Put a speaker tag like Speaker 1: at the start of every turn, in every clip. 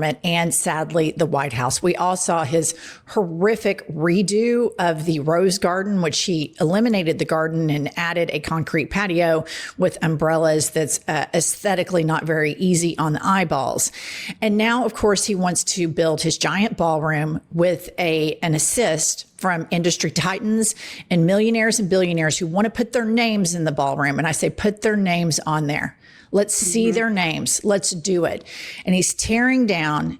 Speaker 1: and sadly the White House. We all saw his horrific redo of the Rose Garden, which he eliminated the garden and added a concrete patio with umbrellas that's aesthetically not very easy on the eyeballs. And now, of course, he wants to build his giant ballroom with an assist from industry titans and millionaires and billionaires who want to put their names in the ballroom. And I say, put their names on there. Let's see their names. Let's do it. And he's tearing down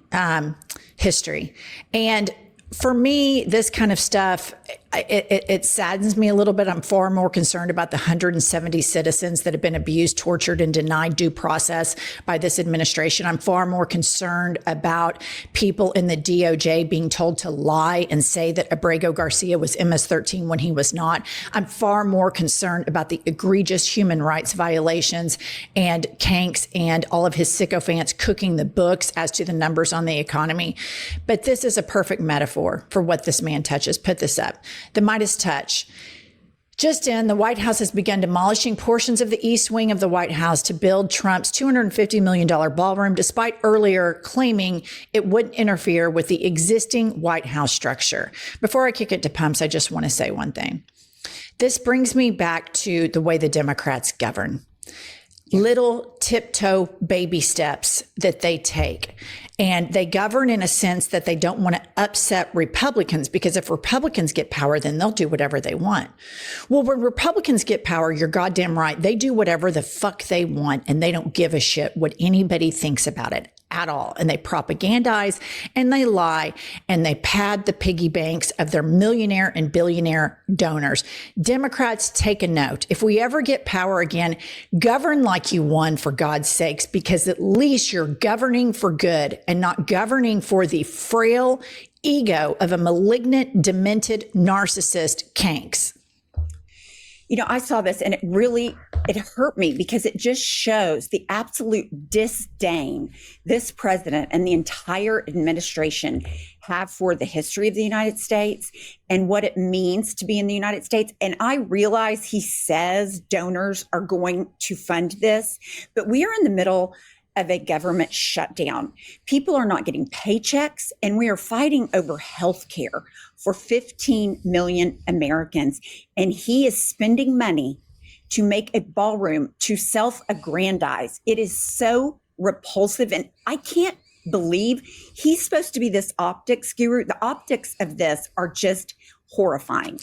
Speaker 1: history. And for me, this kind of stuff, it saddens me a little bit. I'm far more concerned about the 170 citizens that have been abused, tortured, and denied due process by this administration. I'm far more concerned about people in the DOJ being told to lie and say that Abrego Garcia was MS-13 when he was not. I'm far more concerned about the egregious human rights violations and Kanks and all of his sycophants cooking the books as to the numbers on the economy. But this is a perfect metaphor for what this man touches. Put this up. The Midas touch. Just in, the White House has begun demolishing portions of the east wing of the White House to build Trump's $250 million ballroom, despite earlier claiming it wouldn't interfere with the existing White House structure. Before I kick it to pumps, I just want to say one thing. This brings me back to the way the Democrats govern. Little tiptoe baby steps that they take. And they govern in a sense that they don't want to upset Republicans, because if Republicans get power, then they'll do whatever they want. Well, when Republicans get power, you're goddamn right. They do whatever the fuck they want, and they don't give a shit what anybody thinks about it at all. And they propagandize and they lie and they pad the piggy banks of their millionaire and billionaire donors. Democrats, take a note. If we ever get power again, govern like you won, for God's sakes, because at least you're governing for good and not governing for the frail ego of a malignant, demented narcissist Kanks.
Speaker 2: You know, I saw this and it hurt me, because it just shows the absolute disdain this president and the entire administration have for the history of the United States and what it means to be in the United States. And I realize he says donors are going to fund this, but we are in the middle of a government shutdown. People are not getting paychecks, and we are fighting over health care for 15 million Americans. And he is spending money to make a ballroom to self-aggrandize. It is so repulsive. And I can't believe he's supposed to be this optics guru. The optics of this are just horrifying.